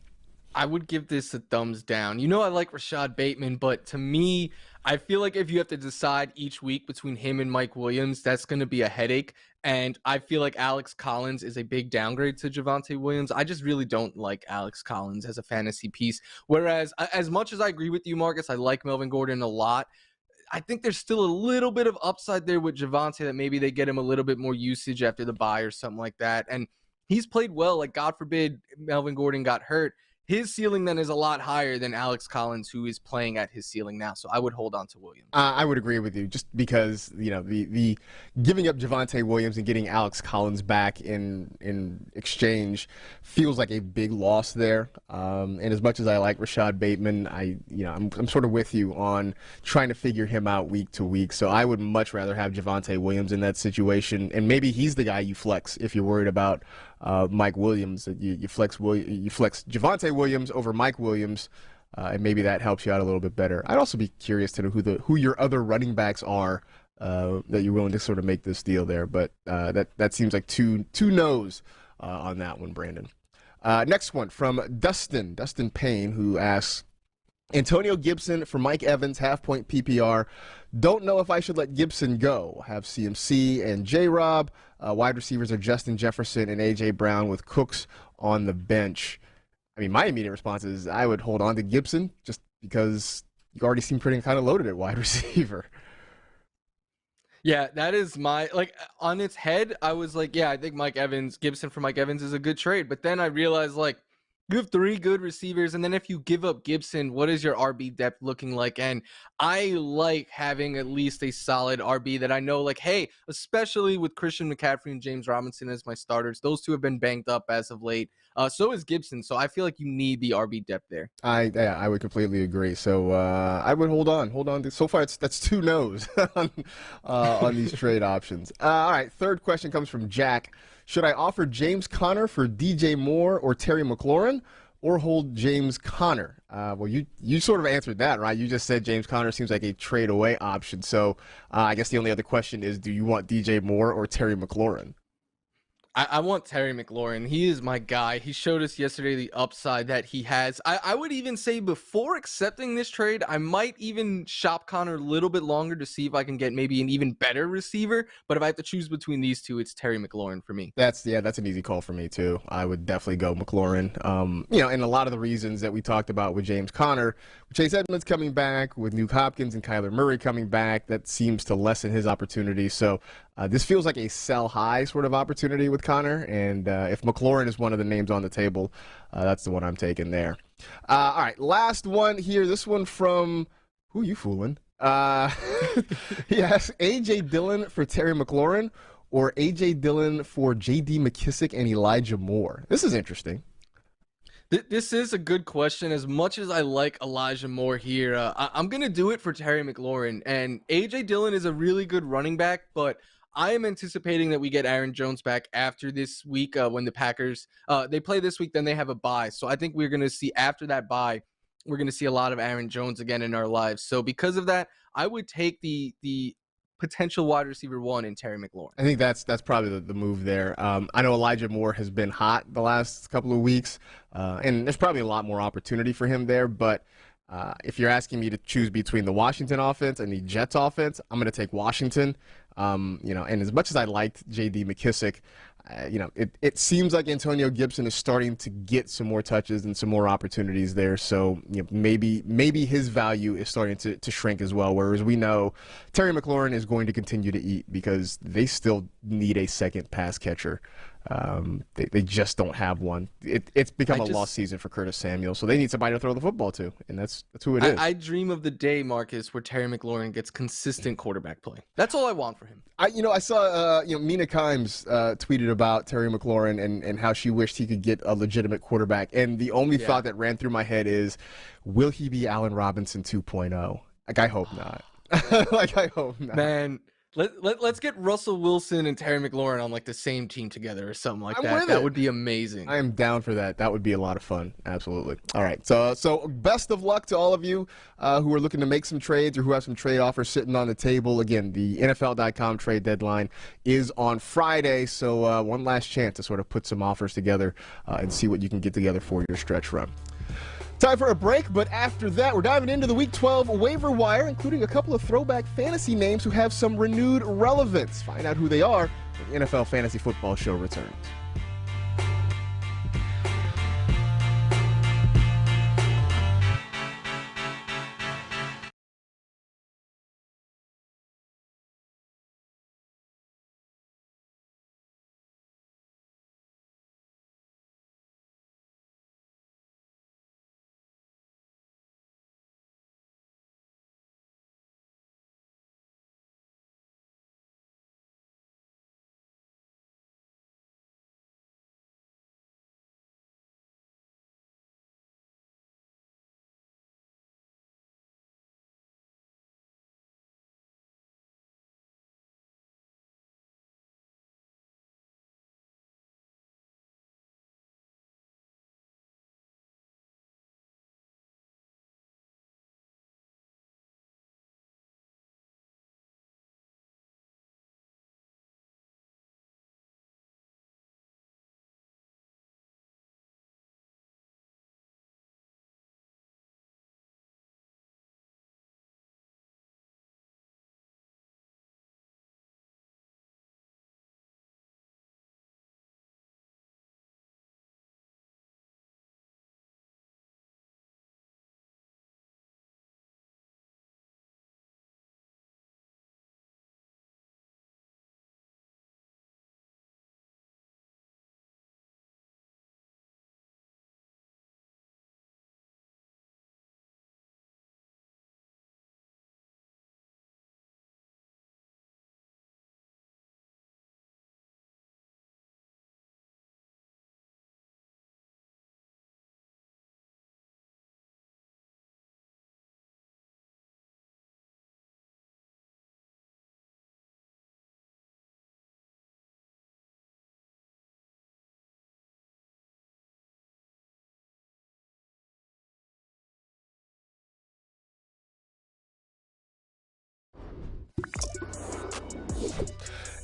I would give this a thumbs down. I like Rashad Bateman, but to me, I feel like if you have to decide each week between him and Mike Williams, that's going to be a headache. And I feel like Alex Collins is a big downgrade to Javonte Williams. I just really don't like Alex Collins as a fantasy piece. Whereas, as much as I agree with you, Marcus, I like Melvin Gordon a lot. I think there's still a little bit of upside there with Javonte, that maybe they get him a little bit more usage after the bye or something like that. And he's played well. Like, God forbid Melvin Gordon got hurt. His ceiling then is a lot higher than Alex Collins, who is playing at his ceiling now. So I would hold on to Williams. I would agree with you, just because the giving up Javonte Williams and getting Alex Collins back in exchange feels like a big loss there. And as much as I like Rashad Bateman, I'm sort of with you on trying to figure him out week to week. So I would much rather have Javonte Williams in that situation, and maybe he's the guy you flex if you're worried about Mike Williams. You flex Javonte Williams over Mike Williams, and maybe that helps you out a little bit better. I'd also be curious to know who your other running backs are that you're willing to sort of make this deal there. But that seems like two no's on that one, Brandon. Next one from Dustin Payne, who asks, Antonio Gibson for Mike Evans, half-point PPR. Don't know if I should let Gibson go. Have CMC and J-Rob. Wide receivers are Justin Jefferson and A.J. Brown with Cooks on the bench. I mean, my immediate response is I would hold on to Gibson just because you already seem pretty kind of loaded at wide receiver. Yeah, that is on its head, I was like, yeah, I think Gibson for Mike Evans is a good trade. But then I realized, you have three good receivers, and then if you give up Gibson, what is your RB depth looking like? And I like having at least a solid RB that I know, hey, especially with Christian McCaffrey and James Robinson as my starters, those two have been banged up as of late. So is Gibson. So I feel like you need the RB depth there. I would completely agree. So I would hold on. So far, that's two no's on these trade options. All right, third question comes from Jack. Should I offer James Conner for DJ Moore or Terry McLaurin, or hold James Conner? Well, you sort of answered that, right? You just said James Conner seems like a trade away option. So I guess the only other question is, do you want DJ Moore or Terry McLaurin? I want Terry McLaurin. He is my guy. He showed us yesterday the upside that he has. I would even say before accepting this trade, I might even shop Connor a little bit longer to see if I can get maybe an even better receiver. But if I have to choose between these two, it's Terry McLaurin for me. That's an easy call for me too. I would definitely go McLaurin. And a lot of the reasons that we talked about with James Conner, with Chase Edmonds coming back, with Nuke Hopkins and Kyler Murray coming back, that seems to lessen his opportunity. So this feels like a sell high sort of opportunity with Conner, and if McLaurin is one of the names on the table, that's the one I'm taking there. All right, last one here. This one from, who are you fooling? Yes, A.J. Dillon for Terry McLaurin, or A.J. Dillon for J.D. McKissick and Elijah Moore. This is interesting. This is a good question. As much as I like Elijah Moore here, I'm going to do it for Terry McLaurin. And A.J. Dillon is a really good running back, but I am anticipating that we get Aaron Jones back after this week when the Packers, they play this week, then they have a bye. So I think we're going to see after that bye, we're going to see a lot of Aaron Jones again in our lives. So because of that, I would take the potential wide receiver one in Terry McLaurin. I think that's probably the move there. I know Elijah Moore has been hot the last couple of weeks, and there's probably a lot more opportunity for him there. But if you're asking me to choose between the Washington offense and the Jets offense, I'm going to take Washington. And as much as I liked J.D. McKissick, it seems like Antonio Gibson is starting to get some more touches and some more opportunities there. So maybe his value is starting to shrink as well. Whereas we know Terry McLaurin is going to continue to eat because they still need a second pass catcher. They just don't have one. It's become a lost season for Curtis Samuel, so they need somebody to throw the football to, and that's who it is. I dream of the day, Marcus, where Terry McLaurin gets consistent quarterback play. That's all I want for him. I saw Mina Kimes tweeted about Terry McLaurin and how she wished he could get a legitimate quarterback, and the only thought that ran through my head is, will he be Allen Robinson 2.0? I hope not. I hope not. Man, Let's get Russell Wilson and Terry McLaurin on like the same team together or something like I'm that. with That it. would be amazing. I am down for that. That would be a lot of fun. Absolutely. All right. So best of luck to all of you who are looking to make some trades or who have some trade offers sitting on the table. Again, the NFL.com trade deadline is on Friday. So one last chance to sort of put some offers together and see what you can get together for your stretch run. Time for a break, but after that, we're diving into the Week 12 waiver wire, including a couple of throwback fantasy names who have some renewed relevance. Find out who they are when the NFL Fantasy Football Show returns.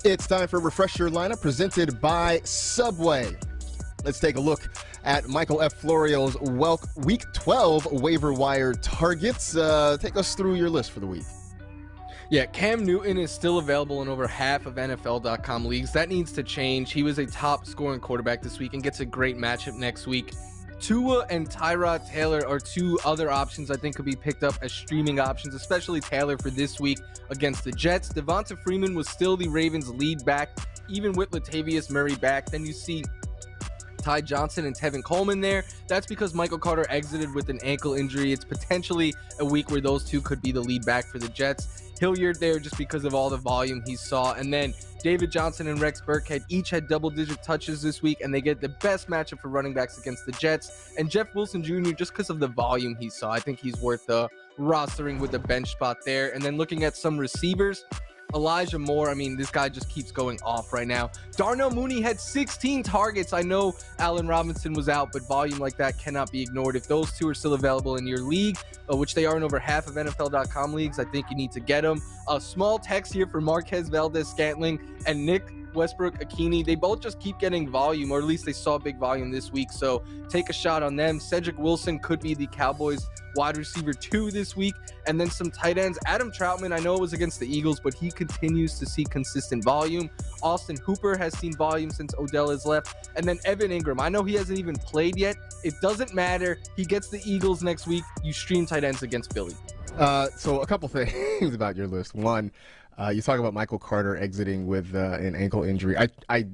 It's time for Refresh Your Lineup presented by Subway. Let's take a look at Michael F. Florio's Week 12 waiver wire targets. Take us through your list for the week. Yeah, Cam Newton is still available in over half of NFL.com leagues. That needs to change. He was a top scoring quarterback this week and gets a great matchup next week. Tua and Tyrod Taylor are two other options I think could be picked up as streaming options, especially Taylor for this week against the Jets. Devonta Freeman was still the Ravens' lead back, even with Latavius Murray back. Then you see Ty Johnson and Tevin Coleman there. That's because Michael Carter exited with an ankle injury. It's potentially a week where those two could be the lead back for the Jets. Hilliard there just because of all the volume he saw. And then David Johnson and Rex Burkhead each had double-digit touches this week, and they get the best matchup for running backs against the Jets. And Jeff Wilson Jr., just because of the volume he saw, I think he's worth rostering with the bench spot there. And then looking at some receivers, Elijah Moore, I mean, this guy just keeps going off right now. Darnell Mooney had 16 targets. I know Allen Robinson was out, but volume like that cannot be ignored. If those two are still available in your league, which they are in over half of NFL.com leagues, I think you need to get them. A small text here for Marquez Valdez-Scantling and Nick Westbrook-Akini. They both just keep getting volume, or at least they saw big volume this week, so take a shot on them. Cedric Wilson could be the Cowboys wide receiver 2 this week. And then some tight ends. Adam Troutman, I know it was against the Eagles, but he continues to see consistent volume. Austin Hooper has seen volume since Odell has left. And then Evan Ingram, I know he hasn't even played yet. It doesn't matter. He gets the Eagles next week. You stream tight ends against Philly. So a couple things about your list. One, you talk about Michael Carter exiting with an ankle injury. I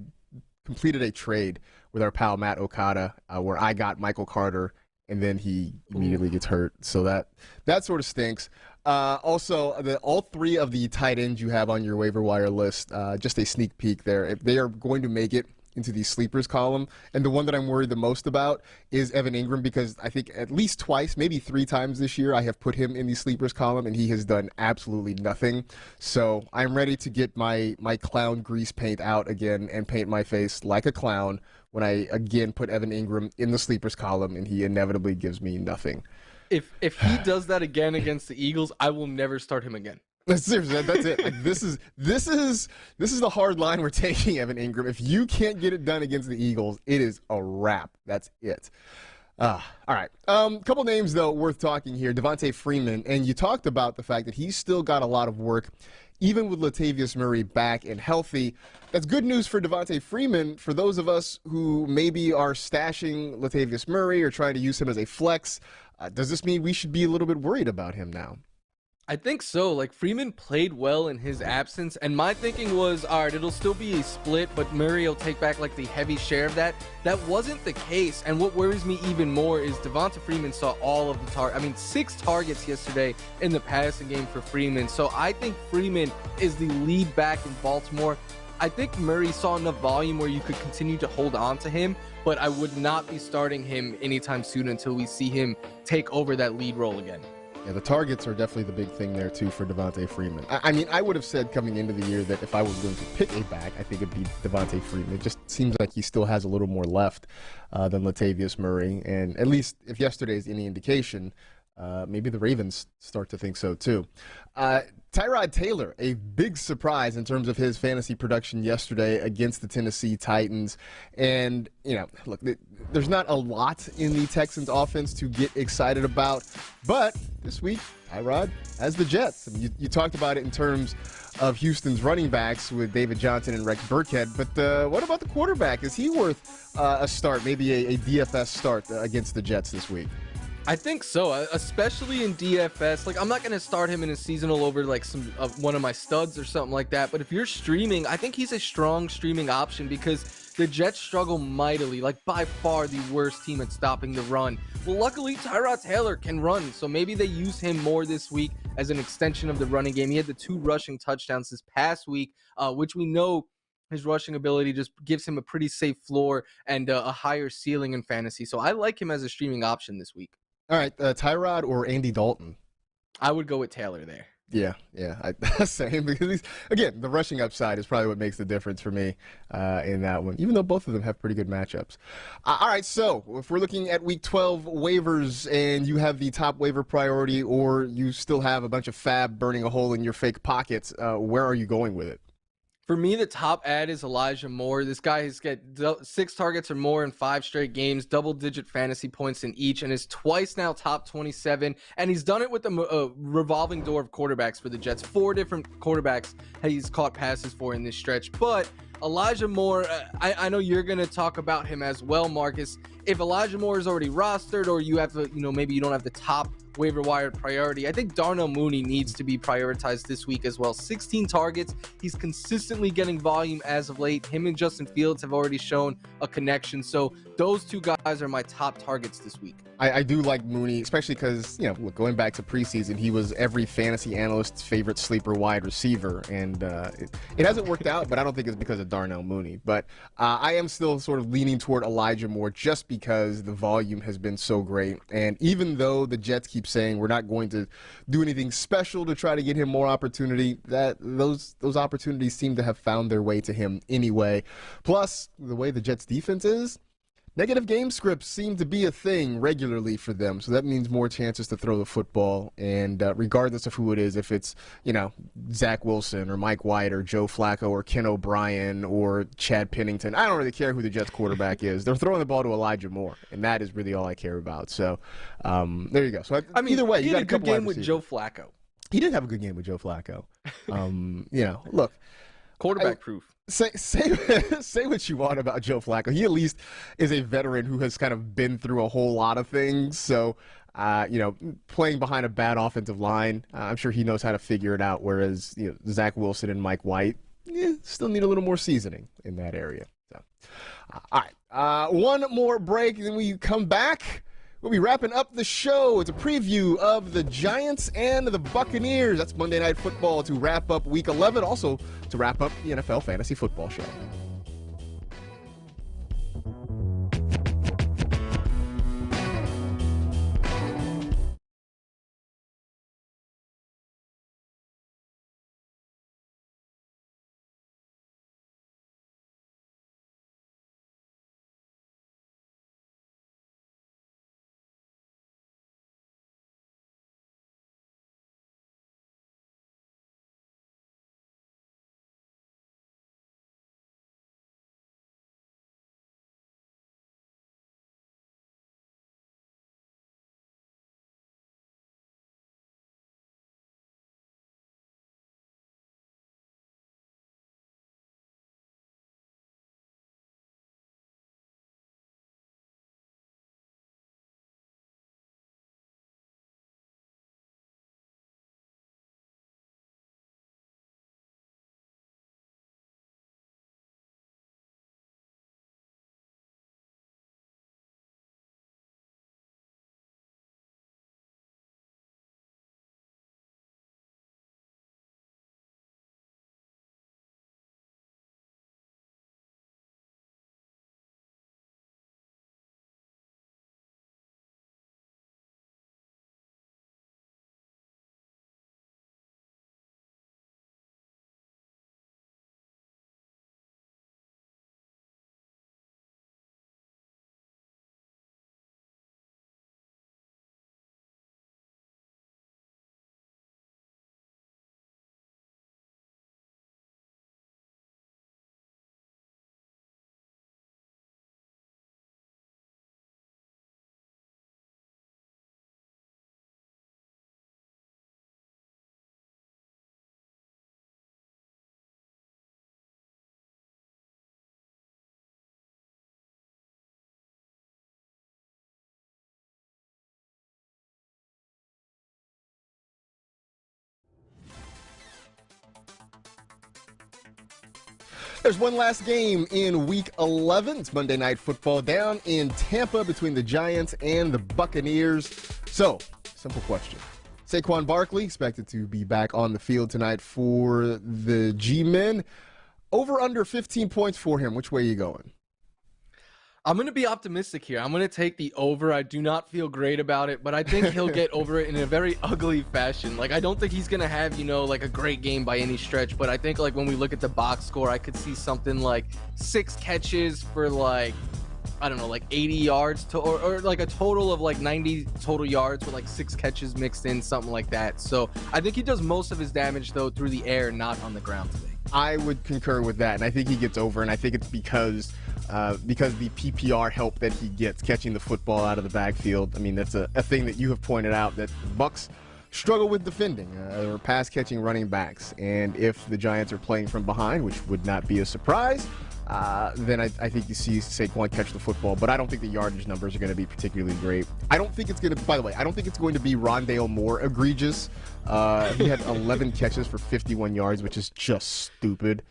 completed a trade with our pal Matt Okada where I got Michael Carter and then he immediately gets hurt. So that sort of stinks. Also, all three of the tight ends you have on your waiver wire list, just a sneak peek there. If they are going to make it into the sleepers column. And the one that I'm worried the most about is Evan Ingram, because I think at least twice, maybe 3 times this year, I have put him in the sleepers column, and he has done absolutely nothing. So I'm ready to get my clown grease paint out again and paint my face like a clown when I again put Evan Ingram in the sleepers column, and he inevitably gives me nothing. If he does that again against the Eagles, I will never start him again. Seriously, that's it. Like, this is the hard line we're taking, Evan Ingram. If you can't get it done against the Eagles, it is a wrap. That's it. All right. Couple names, though, worth talking here. Devontae Freeman, and you talked about the fact that he's still got a lot of work, even with Latavius Murray back and healthy. That's good news for Devontae Freeman. For those of us who maybe are stashing Latavius Murray or trying to use him as a flex, does this mean we should be a little bit worried about him now? I think so. Like, Freeman played well in his absence, and my thinking was, all right, it'll still be a split, but Murray will take back like the heavy share of that. That wasn't the case, and what worries me even more is Devonta Freeman saw all of the 6 targets yesterday in the passing game for Freeman. So I think Freeman is the lead back in Baltimore. I think Murray saw enough volume where you could continue to hold on to him, but I would not be starting him anytime soon until we see him take over that lead role again. Yeah, the targets are definitely the big thing there, too, for Devontae Freeman. I mean, I would have said coming into the year that if I was going to pick a back, I think it'd be Devontae Freeman. It just seems like he still has a little more left than Latavius Murray. And at least if yesterday is any indication, maybe the Ravens start to think so, too. Tyrod Taylor, a big surprise in terms of his fantasy production yesterday against the Tennessee Titans. And, you know, look, there's not a lot in the Texans offense to get excited about. But this week, Tyrod has the Jets. I mean, you talked about it in terms of Houston's running backs with David Johnson and Rex Burkhead. But what about the quarterback? Is he worth a start, maybe a DFS start against the Jets this week? I think so, especially in DFS. Like, I'm not going to start him in a seasonal over like one of my studs or something like that. But if you're streaming, I think he's a strong streaming option because the Jets struggle mightily, like by far the worst team at stopping the run. Well, luckily, Tyrod Taylor can run, so maybe they use him more this week as an extension of the running game. He had the 2 rushing touchdowns this past week, which we know his rushing ability just gives him a pretty safe floor and a higher ceiling in fantasy. So I like him as a streaming option this week. All right, Tyrod or Andy Dalton? I would go with Taylor there. Yeah, same, because again, the rushing upside is probably what makes the difference for me in that one, even though both of them have pretty good matchups. All right, so if we're looking at Week 12 waivers and you have the top waiver priority or you still have a bunch of fab burning a hole in your fake pockets, where are you going with it? For me, the top ad is Elijah Moore. This guy has got 6 targets or more in 5 straight games, double-digit fantasy points in each, and is twice now top 27. And he's done it with a revolving door of quarterbacks for the Jets. 4 different quarterbacks he's caught passes for in this stretch. But Elijah Moore, I know you're going to talk about him as well, Marcus. If Elijah Moore is already rostered, or you have to, maybe you don't have the top waiver wire priority, I think Darnell Mooney needs to be prioritized this week as well. 16 targets. He's consistently getting volume as of late. Him and Justin Fields have already shown a connection. So those 2 guys are my top targets this week. I do like Mooney, especially because, look, going back to preseason, he was every fantasy analyst's favorite sleeper wide receiver. And it hasn't worked out, but I don't think it's because of Darnell Mooney. But I am still sort of leaning toward Elijah Moore just because the volume has been so great. And even though the Jets keep saying we're not going to do anything special to try to get him more opportunity, that those opportunities seem to have found their way to him anyway. Plus, the way the Jets defense is, negative game scripts seem to be a thing regularly for them, so that means more chances to throw the football. And regardless of who it is, if it's Zach Wilson or Mike White or Joe Flacco or Ken O'Brien or Chad Pennington, I don't really care who the Jets quarterback is. They're throwing the ball to Elijah Moore, and that is really all I care about. So there you go. So I mean, either way, he you had got a good game with Joe Flacco. He did have a good game with Joe Flacco. Look, quarterback proof. Say what you want about Joe Flacco. He at least is a veteran who has kind of been through a whole lot of things. So, playing behind a bad offensive line, I'm sure he knows how to figure it out. Whereas, Zach Wilson and Mike White still need a little more seasoning in that area. So, all right, one more break, then we come back. We'll be wrapping up the show. It's a preview of the Giants and the Buccaneers. That's Monday Night Football to wrap up Week 11, also to wrap up the NFL Fantasy Football Show. There's one last game in Week 11. It's Monday Night Football down in Tampa between the Giants and the Buccaneers. So, simple question. Saquon Barkley expected to be back on the field tonight for the G-Men. Over under 15 points for him. Which way are you going? I'm going to be optimistic here. I'm going to take the over. I do not feel great about it, but I think he'll get over it in a very ugly fashion. Like, I don't think he's going to have, like a great game by any stretch, but I think like when we look at the box score, I could see something like 6 catches for like, I don't know, like 80 yards to, or like a total of like 90 total yards with like 6 catches mixed in, something like that. So I think he does most of his damage though through the air, not on the ground today. I would concur with that, and I think he gets over, and I think it's because the PPR help that he gets catching the football out of the backfield. I mean, that's a thing that you have pointed out, that the Bucs struggle with defending or pass catching running backs, and if the Giants are playing from behind, which would not be a surprise, then I think you see Saquon catch the football, but I don't think the yardage numbers are going to be particularly great. I don't think it's going to, by the way, I don't think it's going to be Rondale Moore egregious. He had 11 catches for 51 yards, which is just stupid.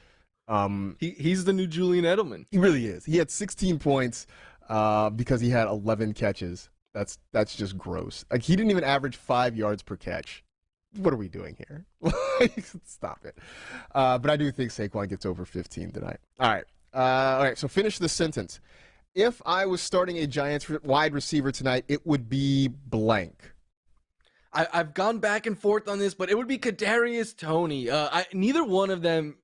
He's the new Julian Edelman. He really is. He had 16 points because he had 11 catches. That's just gross. Like, he didn't even average 5 yards per catch. What are we doing here? Stop it. But I do think Saquon gets over 15 tonight. All right, so finish the sentence. If I was starting a Giants wide receiver tonight, it would be blank. I've gone back and forth on this, but it would be Kadarius Toney. Neither one of them,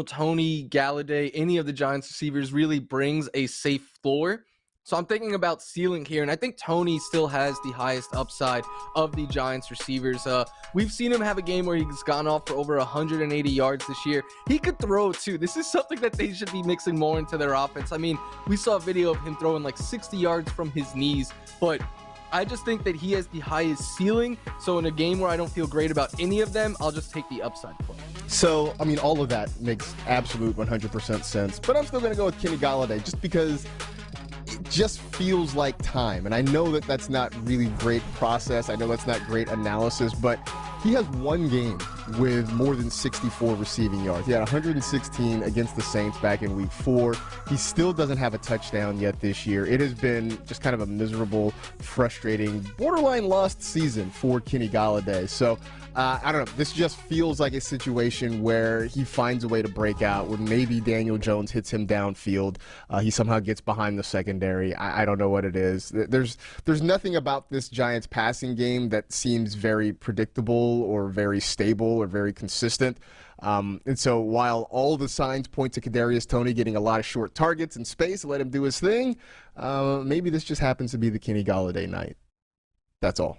Toney, Galladay, any of the Giants receivers really brings a safe floor. So I'm thinking about ceiling here, and I think Toney still has the highest upside of the Giants receivers. We've seen him have a game where he's gone off for over 180 yards this year. He could throw too. This is something that they should be mixing more into their offense. I mean, we saw a video of him throwing like 60 yards from his knees, but I just think that he has the highest ceiling. So in a game where I don't feel great about any of them, I'll just take the upside play. So, I mean, all of that makes absolute 100% sense, but I'm still going to go with Kenny Galladay just because it just feels like time. And I know that that's not really great process. I know that's not great analysis, but he has one game with more than 64 receiving yards. He had 116 against the Saints back in week 4. He still doesn't have a touchdown yet this year. It has been just kind of a miserable, frustrating, borderline lost season for Kenny Galladay. So, I don't know. This just feels like a situation where he finds a way to break out, where maybe Daniel Jones hits him downfield. He somehow gets behind the secondary. I don't know what it is. There's nothing about this Giants passing game that seems very predictable or very stable or very consistent. And so while all the signs point to Kadarius Toney getting a lot of short targets and space, let him do his thing, maybe this just happens to be the Kenny Galladay night. That's all.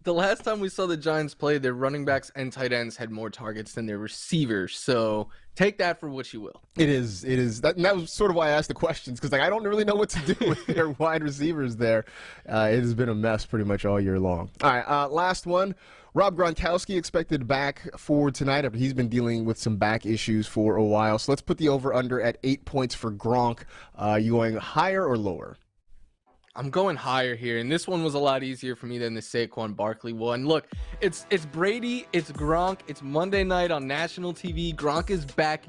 The last time we saw the Giants play, their running backs and tight ends had more targets than their receivers. So take that for what you will. It is. That was sort of why I asked the questions, because I don't really know what to do with their wide receivers there. It has been a mess pretty much all year long. All right, last one. Rob Gronkowski expected back for tonight after he's been dealing with some back issues for a while. So let's put the over-under at 8 points for Gronk. You going higher or lower? I'm going higher here, and this one was a lot easier for me than the Saquon Barkley one. Look, it's Brady, it's Gronk, it's Monday night on national TV. Gronk is back.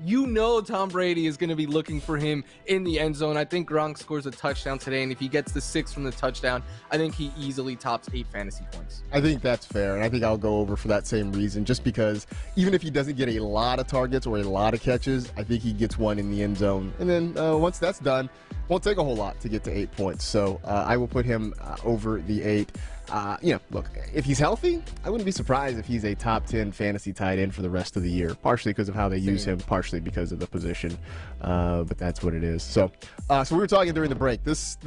Tom Brady is going to be looking for him in the end zone. I think Gronk scores a touchdown today, and if he gets the 6 from the touchdown, I think he easily tops 8 fantasy points. I think that's fair, and I think I'll go over for that same reason, just because even if he doesn't get a lot of targets or a lot of catches, I think he gets one in the end zone. And then once that's done, won't take a whole lot to get to 8 points. So I will put him over the 8. Look, if he's healthy, I wouldn't be surprised if he's a top 10 fantasy tight end for the rest of the year, partially because of how they use him, partially because of the position. But that's what it is. So we were talking during the break. This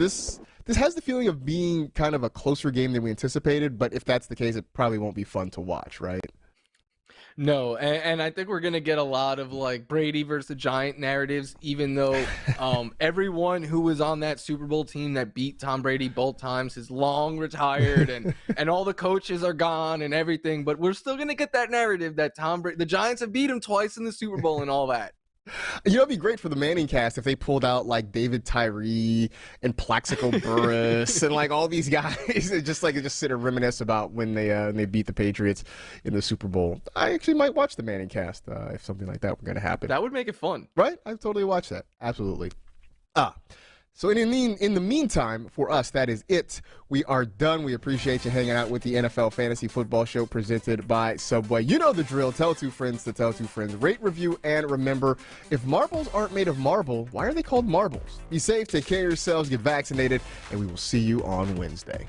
has the feeling of being kind of a closer game than we anticipated, but if that's the case, it probably won't be fun to watch, right? No, and I think we're going to get a lot of like Brady versus the Giant narratives, even though everyone who was on that Super Bowl team that beat Tom Brady both times is long retired and all the coaches are gone and everything. But we're still going to get that narrative that the Giants have beat him twice in the Super Bowl and all that. You know, it'd be great for the Manning cast if they pulled out like David Tyree and Plaxico Burress and like all these guys and just sit and reminisce about when they beat the Patriots in the Super Bowl. I actually might watch the Manning cast if something like that were going to happen. That would make it fun. Right? I'd totally watch that. Absolutely. So in the meantime, for us, that is it. We are done. We appreciate you hanging out with the NFL Fantasy Football Show presented by Subway. You know the drill. Tell two friends to tell two friends. Rate, review, and remember, if marbles aren't made of marble, why are they called marbles? Be safe, take care of yourselves, get vaccinated, and we will see you on Wednesday.